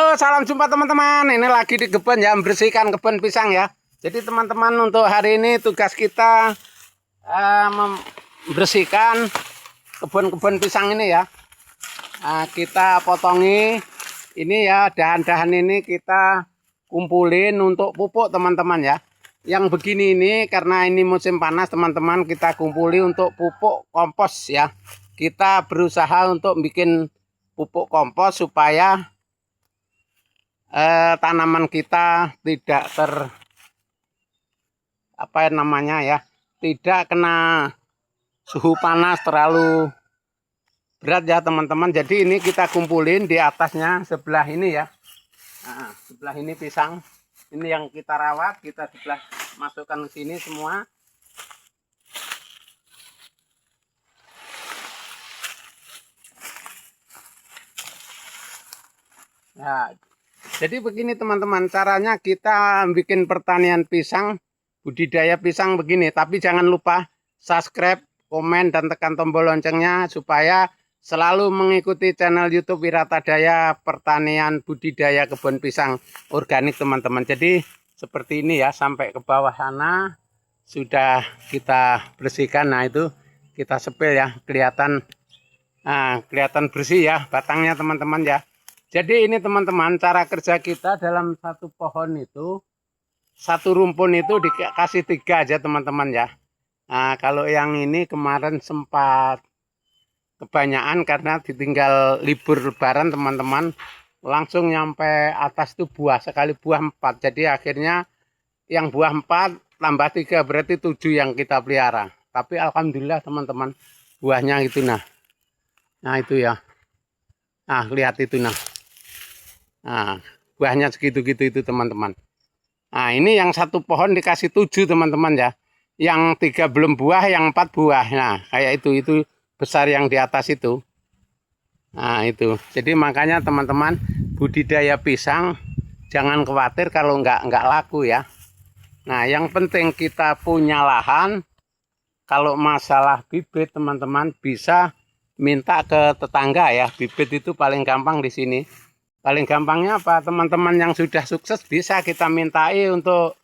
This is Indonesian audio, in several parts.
Salam jumpa teman-teman. Ini lagi di kebun ya, membersihkan kebun pisang ya. Jadi teman-teman, untuk hari ini tugas kita membersihkan kebun-kebun pisang ini ya. Kita potongi ini ya, dahan-dahan ini kita kumpulin untuk pupuk teman-teman ya. Yang begini ini karena ini musim panas teman-teman, kita kumpuli untuk pupuk kompos ya. Kita berusaha untuk bikin pupuk kompos supaya tanaman kita tidak tidak kena suhu panas terlalu berat ya teman-teman. Jadi ini kita kumpulin di atasnya sebelah ini ya. Nah, sebelah ini pisang ini yang kita rawat, kita sebelah masukkan ke sini semua. Nah, jadi begini teman-teman, caranya kita bikin pertanian pisang, budidaya pisang begini. Tapi jangan lupa subscribe, komen, dan tekan tombol loncengnya supaya selalu mengikuti channel YouTube Wiratadaya Pertanian Budidaya Kebun Pisang Organik teman-teman. Jadi seperti ini ya, sampai ke bawah sana sudah kita bersihkan. Nah itu kita sepil ya, kelihatan bersih ya batangnya teman-teman ya. Jadi ini teman-teman, cara kerja kita dalam satu pohon itu, satu rumpun itu dikasih 3 aja teman-teman ya. Nah kalau yang ini kemarin sempat kebanyakan karena ditinggal libur lebaran teman-teman, langsung nyampe atas itu buah, sekali buah 4. Jadi akhirnya yang buah 4 tambah 3 berarti 7 yang kita pelihara. Tapi alhamdulillah teman-teman, buahnya itu nah itu ya. Nah lihat itu nah. Nah, buahnya segitu-gitu itu teman-teman. Nah, ini yang satu pohon dikasih 7 teman-teman ya. Yang 3 belum buah, yang 4 buah. Nah, kayak itu besar yang di atas itu. Nah, itu. Jadi makanya teman-teman, budidaya pisang jangan khawatir kalau nggak laku ya. Nah, yang penting kita punya lahan. Kalau masalah bibit teman-teman bisa minta ke tetangga ya. Bibit itu paling gampang di sini. Paling gampangnya apa? Teman-teman yang sudah sukses bisa kita mintai untuk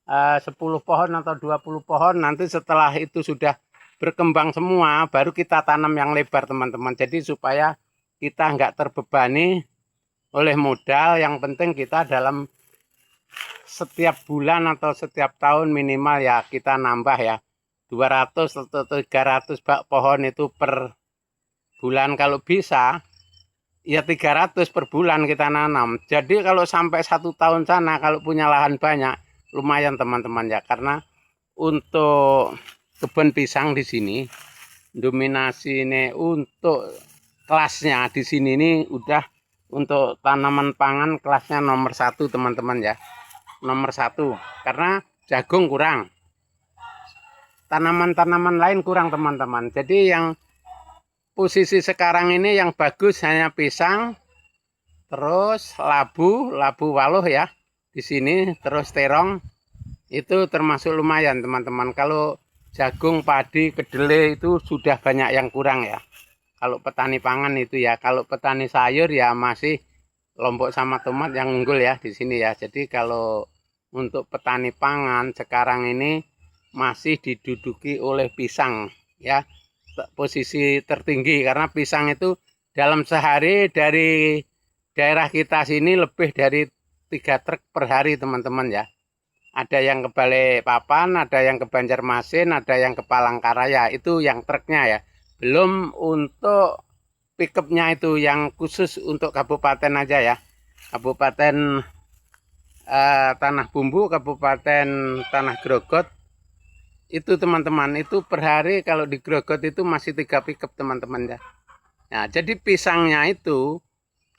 10 pohon atau 20 pohon. Nanti setelah itu sudah berkembang semua, baru kita tanam yang lebar teman-teman. Jadi supaya kita nggak terbebani oleh modal. Yang penting kita dalam setiap bulan atau setiap tahun minimal ya kita nambah ya 200 atau 300 pohon itu per bulan. Kalau bisa ya 300 per bulan kita nanam. Jadi kalau sampai 1 tahun sana, kalau punya lahan banyak, lumayan teman-teman ya. Karena untuk kebun pisang di sini, dominasi ini untuk kelasnya di sini ini udah untuk tanaman pangan kelasnya nomor 1 teman-teman ya. Nomor 1 karena jagung kurang, tanaman-tanaman lain kurang teman-teman. Jadi yang posisi sekarang ini yang bagus hanya pisang, terus labu waluh ya di sini, terus terong itu termasuk lumayan teman-teman. Kalau jagung, padi, kedelai itu sudah banyak yang kurang ya. Kalau petani pangan itu ya, kalau petani sayur ya masih Lombok sama tomat yang unggul ya di sini ya. Jadi kalau untuk petani pangan sekarang ini masih diduduki oleh pisang ya. Posisi tertinggi karena pisang itu dalam sehari dari daerah kita sini lebih dari 3 truk per hari teman-teman ya. Ada yang ke Balikpapan, ada yang ke Banjarmasin, ada yang ke Palangkaraya, itu yang truknya ya. Belum untuk pickupnya itu yang khusus untuk kabupaten aja ya. Kabupaten Tanah Bumbu, Kabupaten Tanah Grogot. Itu teman-teman, itu per hari kalau di Grogot itu masih 3 pickup teman-teman ya. Nah, jadi pisangnya itu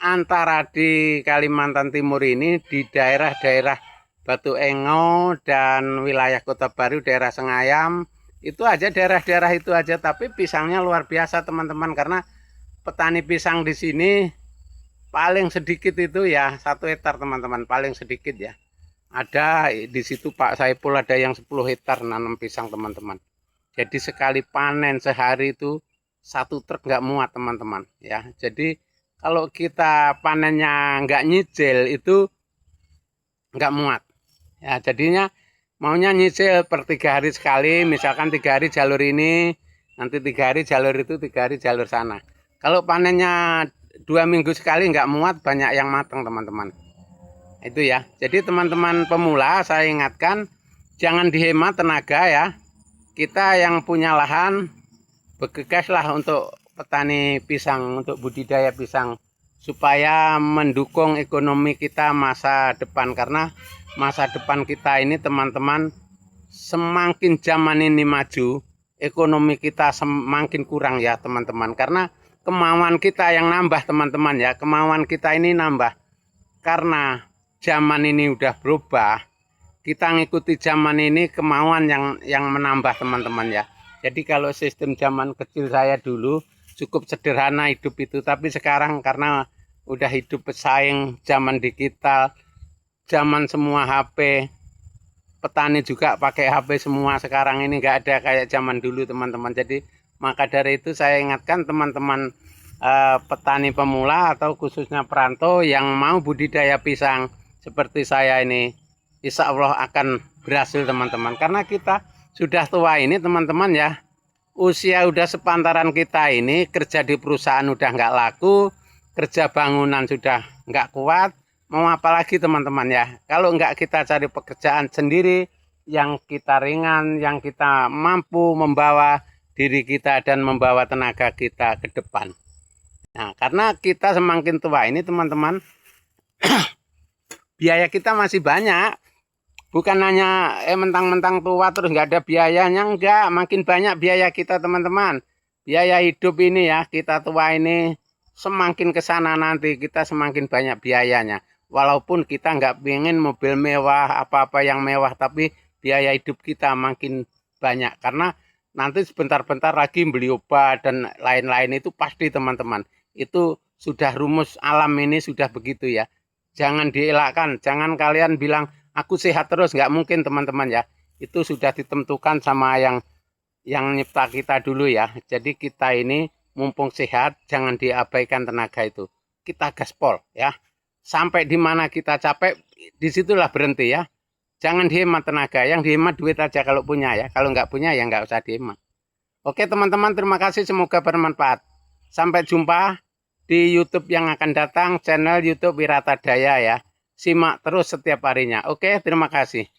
antara di Kalimantan Timur ini, di daerah-daerah Batu Engo dan wilayah Kota Baru, daerah Sengayam, itu aja daerah-daerah itu aja. Tapi pisangnya luar biasa teman-teman, karena petani pisang di sini paling sedikit itu ya 1 hektar teman-teman, paling sedikit ya. Ada di situ Pak Saipul ada yang 10 hektar nanam pisang teman-teman. Jadi sekali panen sehari itu 1 truk nggak muat teman-teman ya. Jadi kalau kita panennya nggak nyicil itu nggak muat. Ya, jadinya maunya nyicil per 3 hari sekali, misalkan 3 hari jalur ini, nanti 3 hari jalur itu, 3 hari jalur sana. Kalau panennya 2 minggu sekali nggak muat, banyak yang matang teman-teman. Itu ya. Jadi teman-teman pemula saya ingatkan, jangan dihemat tenaga ya. Kita yang punya lahan, bergegaslah untuk petani pisang, untuk budidaya pisang, supaya mendukung ekonomi kita masa depan. Karena masa depan kita ini teman-teman, semakin zaman ini maju, ekonomi kita semakin kurang ya teman-teman. Karena kemauan kita yang nambah teman-teman ya, kemauan kita ini nambah. Karena zaman ini udah berubah, kita ngikuti zaman ini, kemauan yang menambah teman-teman ya. Jadi kalau sistem zaman kecil saya dulu cukup sederhana hidup itu, tapi sekarang karena udah hidup pesaing zaman digital, zaman semua HP, petani juga pakai HP semua sekarang ini, nggak ada kayak zaman dulu teman-teman. Jadi maka dari itu saya ingatkan teman-teman petani pemula atau khususnya perantau yang mau budidaya pisang seperti saya ini, insya Allah akan berhasil teman-teman. Karena kita sudah tua ini teman-teman ya, usia udah sepantaran kita ini, kerja di perusahaan udah nggak laku, kerja bangunan sudah nggak kuat, mau apa lagi teman-teman ya. Kalau nggak kita cari pekerjaan sendiri yang kita ringan, yang kita mampu membawa diri kita dan membawa tenaga kita ke depan. Nah, karena kita semakin tua ini teman-teman, biaya kita masih banyak. Bukan hanya mentang-mentang tua terus nggak ada biayanya, enggak. Makin banyak biaya kita teman-teman. Biaya hidup ini ya, kita tua ini semakin ke sana nanti kita semakin banyak biayanya. Walaupun kita nggak pengen mobil mewah, apa-apa yang mewah, tapi biaya hidup kita makin banyak. Karena nanti sebentar-bentar lagi beli obat dan lain-lain itu pasti teman-teman. Itu sudah rumus alam ini sudah begitu ya. Jangan dielakkan, jangan kalian bilang aku sehat terus, nggak mungkin teman-teman ya. Itu sudah ditentukan sama yang nyipta kita dulu ya. Jadi kita ini mumpung sehat, jangan diabaikan tenaga itu. Kita gaspol ya. Sampai di mana kita capek, disitulah berhenti ya. Jangan dihemat tenaga, yang dihemat duit aja kalau punya ya. Kalau nggak punya ya nggak usah dihemat. Oke teman-teman, terima kasih, semoga bermanfaat. Sampai jumpa di YouTube yang akan datang, channel YouTube Wiratadaya ya. Simak terus setiap harinya. Oke, terima kasih.